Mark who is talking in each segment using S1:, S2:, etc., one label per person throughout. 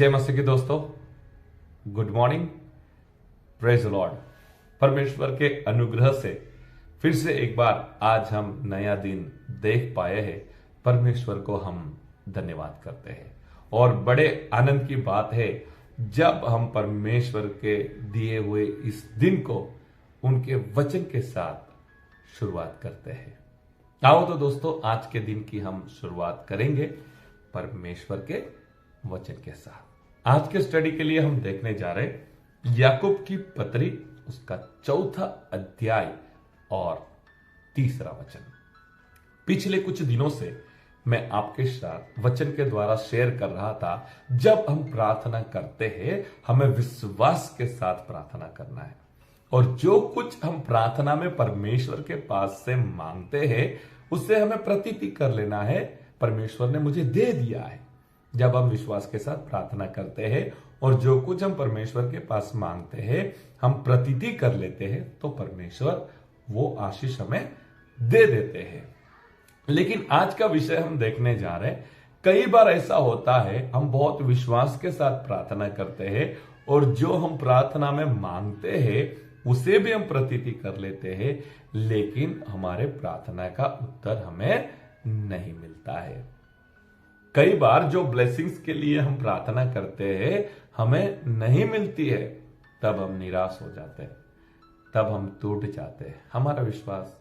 S1: जय मसीह के दोस्तों, good morning, praise the Lord. परमेश्वर के अनुग्रह से फिर से एक बार आज हम नया दिन देख पाए हैं। परमेश्वर को हम धन्यवाद करते हैं और बड़े आनंद की बात है जब हम परमेश्वर के दिए हुए इस दिन को उनके वचन के साथ शुरुआत करते हैं। आओ तो दोस्तों, आज के दिन की हम शुरुआत करेंगे परमेश्वर के वचन के साथ। आज के स्टडी के लिए हम देखने जा रहे हैं याकूब की पत्री, उसका 4 अध्याय और 3 वचन। पिछले कुछ दिनों से मैं आपके साथ वचन के द्वारा शेयर कर रहा था, जब हम प्रार्थना करते हैं हमें विश्वास के साथ प्रार्थना करना है और जो कुछ हम प्रार्थना में परमेश्वर के पास से मांगते हैं उससे हमें प्रतीति कर लेना है, परमेश्वर ने मुझे दे दिया है। जब हम विश्वास के साथ प्रार्थना करते हैं और जो कुछ हम परमेश्वर के पास मांगते हैं हम प्रतीति कर लेते हैं तो परमेश्वर वो आशीष हमें दे देते हैं। लेकिन आज का विषय हम देखने जा रहे हैं, कई बार ऐसा होता है हम बहुत विश्वास के साथ प्रार्थना करते हैं और जो हम प्रार्थना में मांगते हैं उसे भी हम प्रतीति कर लेते हैं, लेकिन हमारे प्रार्थना का उत्तर हमें नहीं मिलता है। कई बार जो ब्लेसिंग्स के लिए हम प्रार्थना करते हैं हमें नहीं मिलती है, तब हम निराश हो जाते हैं, तब हम टूट जाते हैं, हमारा विश्वास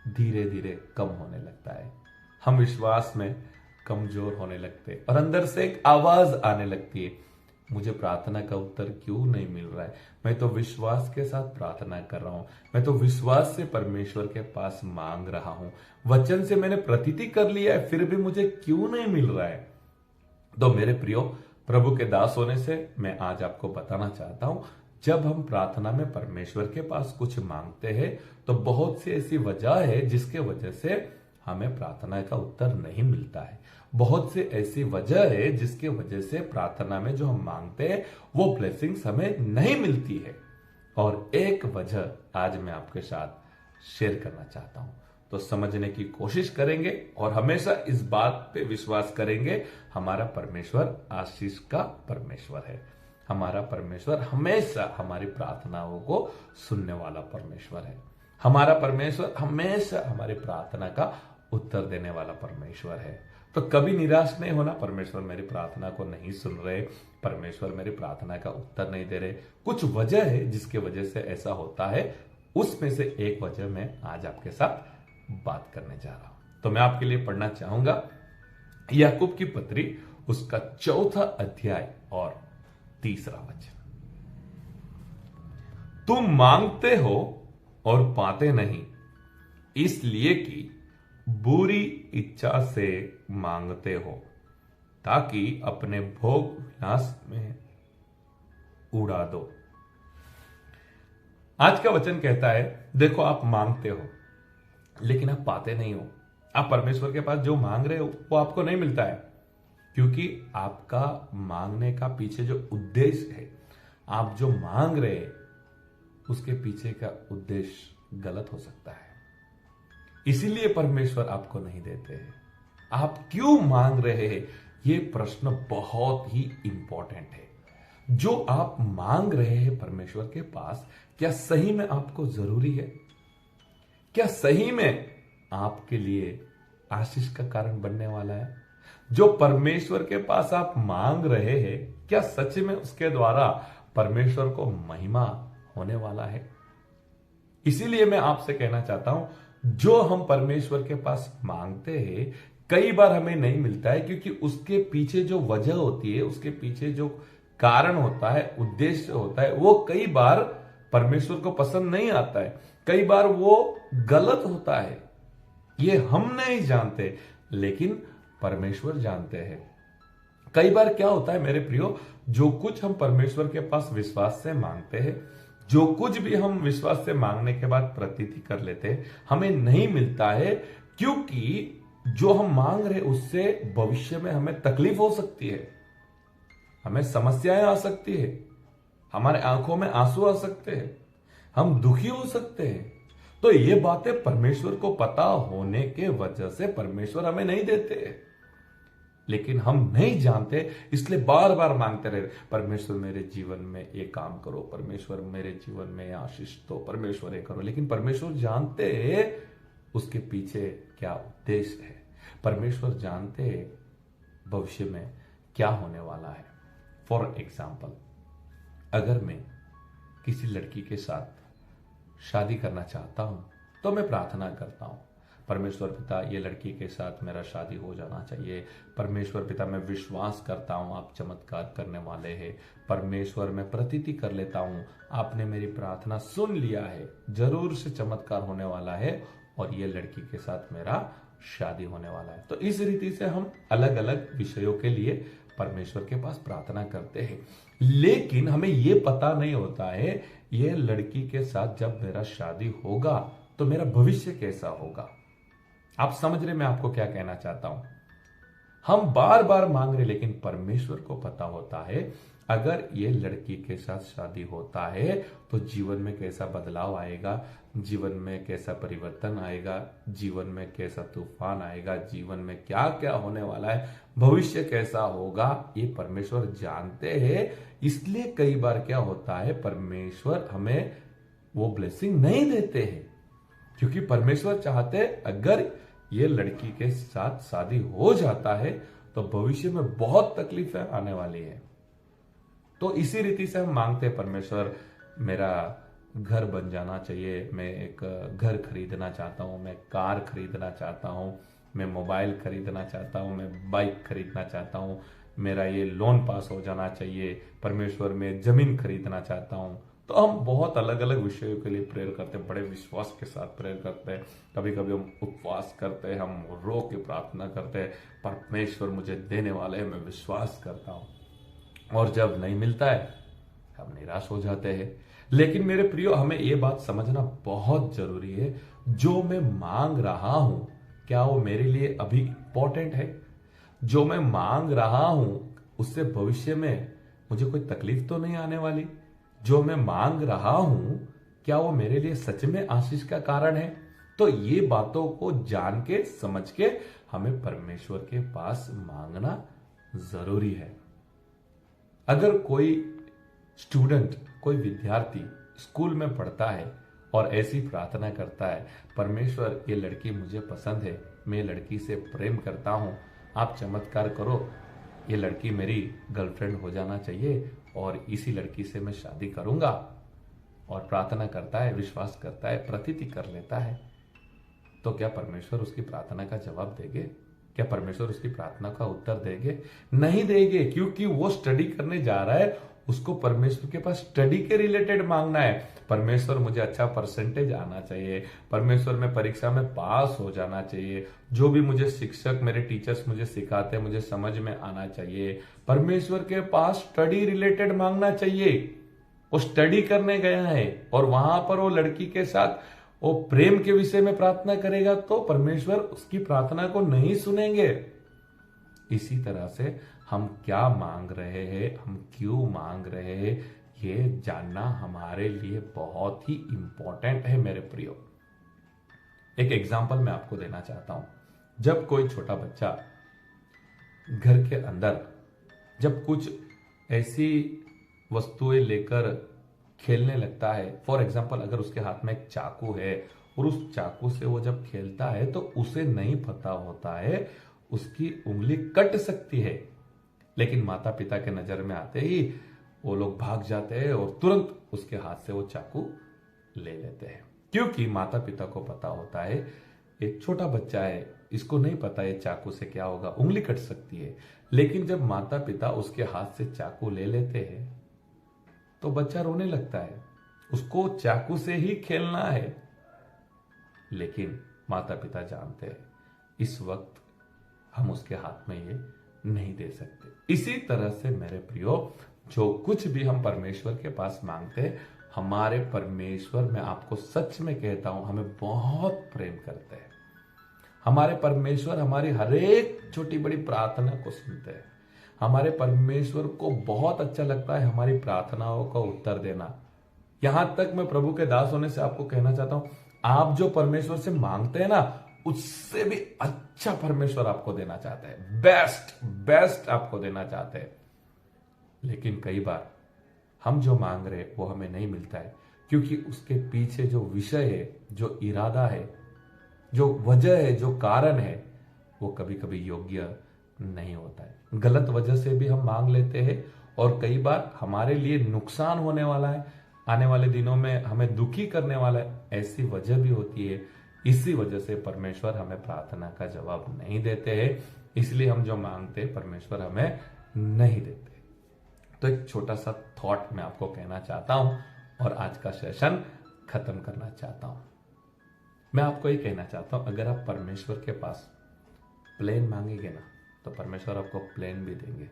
S1: धीरे धीरे कम होने लगता है, हम विश्वास में कमजोर होने लगते हैं और अंदर से एक आवाज आने लगती है, मुझे प्रार्थना का उत्तर क्यों नहीं मिल रहा है? मैं तो विश्वास के साथ प्रार्थना कर रहा हूं, मैं तो विश्वास से परमेश्वर के पास मांग रहा हूं, वचन से मैंने प्रतीति कर लिया है, फिर भी मुझे क्यों नहीं मिल रहा है? तो मेरे प्रियो, प्रभु के दास होने से मैं आज आपको बताना चाहता हूं, जब हम प्रार्थना में परमेश्वर के पास कुछ मांगते हैं तो बहुत सी ऐसी वजह है जिसके वजह से हमें प्रार्थना का उत्तर नहीं मिलता है। बहुत से ऐसी वजह है जिसके वजह से प्रार्थना में जो हम मांगते हैं वो ब्लेसिंग्स हमें नहीं मिलती है। और एक वजह आज मैं आपके साथ शेयर करना चाहता हूं, तो समझने की कोशिश करेंगे और हमेशा इस बात पे विश्वास करेंगे, हमारा परमेश्वर आशीष का परमेश्वर है। हमारा परमेश्वर हमेशा हमारी प्रार्थनाओं को सुनने वाला परमेश्वर है। हमारा परमेश्वर हमेशा हमारी प्रार्थना का उत्तर देने वाला परमेश्वर है। तो कभी निराश नहीं होना, परमेश्वर मेरी प्रार्थना को नहीं सुन रहे, परमेश्वर मेरी प्रार्थना का उत्तर नहीं दे रहे, कुछ वजह है जिसके वजह से ऐसा होता है। उसमें से एक वजह मैं आज आपके साथ बात करने जा रहा हूं। तो मैं आपके लिए पढ़ना चाहूंगा याकूब की पत्री, उसका 4 अध्याय और 3 वचन। तुम मांगते हो और पाते नहीं, इसलिए कि बुरी इच्छा से मांगते हो ताकि अपने भोग विलास में उड़ा दो। आज का वचन कहता है, देखो आप मांगते हो लेकिन आप पाते नहीं हो। आप परमेश्वर के पास जो मांग रहे हो वो आपको नहीं मिलता है, क्योंकि आपका मांगने का पीछे जो उद्देश्य है, आप जो मांग रहे हैं उसके पीछे का उद्देश्य गलत हो सकता है। इसीलिए परमेश्वर आपको नहीं देते हैं। आप क्यों मांग रहे हैं, ये प्रश्न बहुत ही इंपॉर्टेंट है। जो आप मांग रहे हैं परमेश्वर के पास, क्या सही में आपको जरूरी है? क्या सही में आपके लिए आशीष का कारण बनने वाला है? जो परमेश्वर के पास आप मांग रहे हैं, क्या सच में उसके द्वारा परमेश्वर को महिमा होने वाला है? इसीलिए मैं आपसे कहना चाहता हूं, जो हम परमेश्वर के पास मांगते हैं कई बार हमें नहीं मिलता है, क्योंकि उसके पीछे जो वजह होती है, उसके पीछे जो कारण होता है, उद्देश्य होता है, वो कई बार परमेश्वर को पसंद नहीं आता है, कई बार वो गलत होता है। ये हम नहीं जानते, लेकिन परमेश्वर जानते हैं। कई बार क्या होता है मेरे प्रियो, जो कुछ हम परमेश्वर के पास विश्वास से मांगते हैं, जो कुछ भी हम विश्वास से मांगने के बाद प्रतीति कर लेते हैं, हमें नहीं मिलता है, क्योंकि जो हम मांग रहे उससे भविष्य में हमें तकलीफ हो सकती है, हमें समस्याएं आ सकती है, हमारे आंखों में आंसू आ सकते हैं, हम दुखी हो सकते हैं। तो ये बातें परमेश्वर को पता होने के वजह से परमेश्वर हमें नहीं देते हैं। लेकिन हम नहीं जानते, इसलिए बार बार मांगते रहे, परमेश्वर मेरे जीवन में ये काम करो, परमेश्वर मेरे जीवन में आशीष दो, परमेश्वर ये करो। लेकिन परमेश्वर जानते उसके पीछे क्या उद्देश्य है, परमेश्वर जानते भविष्य में क्या होने वाला है। फॉर एग्जाम्पल, अगर मैं किसी लड़की के साथ शादी करना चाहता हूं तो मैं प्रार्थना करता हूं, परमेश्वर पिता ये लड़की के साथ मेरा शादी हो जाना चाहिए। परमेश्वर पिता मैं विश्वास करता हूं आप चमत्कार करने वाले हैं। परमेश्वर मैं प्रतीति कर लेता हूं आपने मेरी प्रार्थना सुन लिया है, जरूर से चमत्कार होने वाला है और ये लड़की के साथ मेरा शादी होने वाला है। तो इस रीति से हम अलग अलग विषयों के लिए परमेश्वर के पास प्रार्थना करते हैं, लेकिन हमें ये पता नहीं होता है ये लड़की के साथ जब मेरा शादी होगा तो मेरा भविष्य कैसा होगा। आप समझ रहे मैं आपको क्या कहना चाहता हूं। हम बार बार मांग रहे, लेकिन परमेश्वर को पता होता है अगर ये लड़की के साथ शादी होता है तो जीवन में कैसा बदलाव आएगा, जीवन में कैसा परिवर्तन आएगा, जीवन में कैसा तूफान आएगा, जीवन में क्या क्या होने वाला है, भविष्य कैसा होगा, ये परमेश्वर जानते हैं। इसलिए कई बार क्या होता है, परमेश्वर हमें वो ब्लेसिंग नहीं देते हैं, क्योंकि परमेश्वर चाहते अगर ये लड़की के साथ शादी हो जाता है तो भविष्य में बहुत तकलीफें आने वाली है। तो इसी रीति से हम मांगते हैं, परमेश्वर मेरा घर बन जाना चाहिए, मैं एक घर खरीदना चाहता हूं, मैं कार खरीदना चाहता हूं, मैं मोबाइल खरीदना चाहता हूं, मैं बाइक खरीदना चाहता हूं, मेरा ये लोन पास हो जाना चाहिए, परमेश्वर मैं जमीन खरीदना चाहता हूं। तो हम बहुत अलग अलग विषयों के लिए प्रेयर करते हैं, बड़े विश्वास के साथ प्रेयर करते हैं। कभी कभी हम उपवास करते हैं, हम रो के प्रार्थना करते हैं, परमेश्वर मुझे देने वाले हैं, मैं विश्वास करता हूं। और जब नहीं मिलता है हम निराश हो जाते हैं। लेकिन मेरे प्रियो, हमें यह बात समझना बहुत जरूरी है, जो मैं मांग रहा हूं क्या वो मेरे लिए अभी इंपॉर्टेंट है? जो मैं मांग रहा हूं उससे भविष्य में मुझे कोई तकलीफ तो नहीं आने वाली? जो मैं मांग रहा हूं क्या वो मेरे लिए सच में आशीष का कारण है? तो ये बातों को जान के समझ के हमें परमेश्वर के पास मांगना जरूरी है। अगर कोई स्टूडेंट, कोई विद्यार्थी स्कूल में पढ़ता है और ऐसी प्रार्थना करता है, परमेश्वर ये लड़की मुझे पसंद है, मैं लड़की से प्रेम करता हूं, आप चमत्कार करो, ये लड़की मेरी गर्लफ्रेंड हो जाना चाहिए और इसी लड़की से मैं शादी करूंगा, और प्रार्थना करता है, विश्वास करता है, प्रतीति कर लेता है, तो क्या परमेश्वर उसकी प्रार्थना का जवाब देंगे? क्या परमेश्वर उसकी प्रार्थना का उत्तर देंगे? नहीं देंगे, क्योंकि वो स्टडी करने जा रहा है, उसको परमेश्वर के पास स्टडी के रिलेटेड मांगना है। परमेश्वर मुझे अच्छा परसेंटेज आना चाहिए, परमेश्वर में परीक्षा में पास हो जाना चाहिए, जो भी मुझे शिक्षक मेरे टीचर्स मुझे सिखाते हैं मुझे समझ में आना चाहिए। परमेश्वर के पास स्टडी रिलेटेड मांगना चाहिए। वो स्टडी करने गया है और वहां पर वो लड़की के साथ वो प्रेम के विषय में प्रार्थना करेगा तो परमेश्वर उसकी प्रार्थना को नहीं सुनेंगे। इसी तरह से हम क्या मांग रहे हैं, हम क्यों मांग रहे हैं, ये जानना हमारे लिए बहुत ही इंपॉर्टेंट है मेरे प्रियो। एक एग्जांपल मैं आपको देना चाहता हूं। जब कोई छोटा बच्चा घर के अंदर जब कुछ ऐसी वस्तुएं लेकर खेलने लगता है, फॉर एग्जांपल अगर उसके हाथ में एक चाकू है और उस चाकू से वो जब खेलता है तो उसे नहीं पता होता है उसकी उंगली कट सकती है, लेकिन माता पिता के नजर में आते ही वो लोग भाग जाते हैं और तुरंत उसके हाथ से वो चाकू ले लेते हैं, क्योंकि माता पिता को पता होता है एक छोटा बच्चा है, इसको नहीं पता है चाकू से क्या होगा, उंगली कट सकती है। लेकिन जब माता पिता उसके हाथ से चाकू ले लेते हैं तो बच्चा रोने लगता है, उसको चाकू से ही खेलना है। लेकिन माता पिता जानते हैं इस वक्त हम उसके हाथ में ये नहीं दे सकते। इसी तरह से मेरे प्रियो, जो कुछ भी हम परमेश्वर के पास मांगते हैं, हमारे परमेश्वर, मैं आपको सच में कहता हूं, हमें बहुत प्रेम करते हैं। हमारे परमेश्वर हमारी हर एक छोटी बड़ी प्रार्थना को सुनते हैं। हमारे परमेश्वर को बहुत अच्छा लगता है हमारी प्रार्थनाओं का उत्तर देना। यहां तक मैं प्रभु के दास होने से आपको कहना चाहता हूं, आप जो परमेश्वर से मांगते हैं ना, उससे भी अच्छा परमेश्वर आपको देना चाहते हैं, बेस्ट बेस्ट आपको देना चाहते हैं। लेकिन कई बार हम जो मांग रहे हैं वो हमें नहीं मिलता है, क्योंकि उसके पीछे जो विषय है, जो इरादा है, जो वजह है, जो कारण है, वो कभी कभी योग्य नहीं होता है। गलत वजह से भी हम मांग लेते हैं और कई बार हमारे लिए नुकसान होने वाला है, आने वाले दिनों में हमें दुखी करने वाला है, ऐसी वजह भी होती है। इसी वजह से परमेश्वर हमें प्रार्थना का जवाब नहीं देते हैं, इसलिए हम जो मांगते हैं परमेश्वर हमें नहीं देते। तो एक छोटा सा थॉट मैं आपको कहना चाहता हूं और आज का सेशन खत्म करना चाहता हूं। मैं आपको ये कहना चाहता हूं, अगर आप परमेश्वर के पास प्लेन मांगेंगे ना, तो परमेश्वर आपको प्लेन भी देंगे।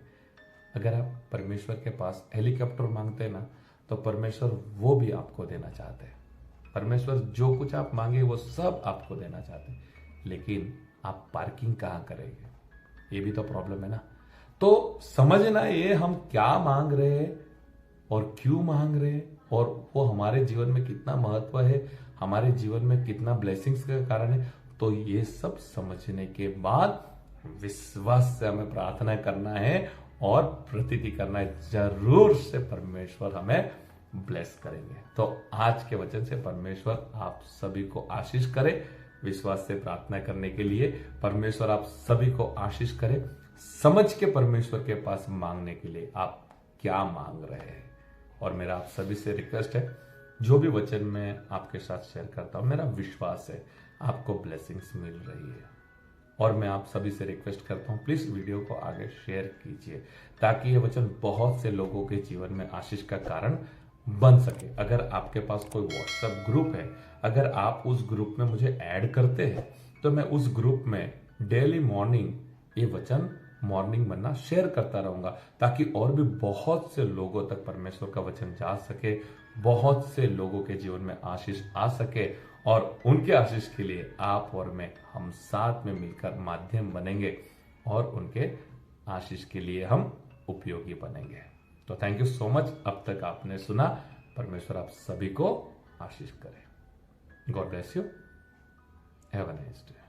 S1: अगर आप परमेश्वर के पास हेलीकॉप्टर मांगते हैं ना, तो परमेश्वर वो भी आपको देना चाहते हैं। परमेश्वर जो कुछ आप मांगे वो सब आपको देना चाहते हैं, लेकिन आप पार्किंग कहाँ करेंगे, ये भी तो प्रॉब्लम है ना। तो समझना ये हम क्या मांग रहे हैं और क्यों मांग रहे हैं, और वो हमारे जीवन में कितना महत्व है, हमारे जीवन में कितना ब्लेसिंग्स का कारण है। तो ये सब समझने के बाद विश्वास से हमें प्रार्थना करना है और प्रतीति करना है, जरूर से परमेश्वर हमें ब्लेस करेंगे। तो आज के वचन से परमेश्वर आप सभी को आशीष करे। विश्वास से प्रार्थना करने के लिए परमेश्वर आप सभी को आशीष करे। समझ के परमेश्वर के पास मांगने के लिए आप क्या मांग रहे हैं। और मेरा आप सभी से रिक्वेस्ट है, जो भी वचन मैं आपके साथ शेयर करता हूं, मेरा विश्वास है आपको ब्लेसिंग्स मिल रही है। और मैं आप सभी से रिक्वेस्ट करता हूं, प्लीज वीडियो को आगे शेयर कीजिए, ताकि ये वचन बहुत से लोगों के जीवन में आशीष का कारण बन सके। अगर आपके पास कोई व्हाट्सएप ग्रुप है, अगर आप उस ग्रुप में मुझे ऐड करते हैं, तो मैं उस ग्रुप में डेली मॉर्निंग ये वचन मॉर्निंग बनना शेयर करता रहूंगा, ताकि और भी बहुत से लोगों तक परमेश्वर का वचन जा सके, बहुत से लोगों के जीवन में आशीष आ सके, और उनके आशीष के लिए आप और मैं, हम साथ में मिलकर माध्यम बनेंगे और उनके आशीष के लिए हम उपयोगी बनेंगे। तो थैंक यू सो मच, अब तक आपने सुना। परमेश्वर आप सभी को आशीष करे। God bless you, have a nice day.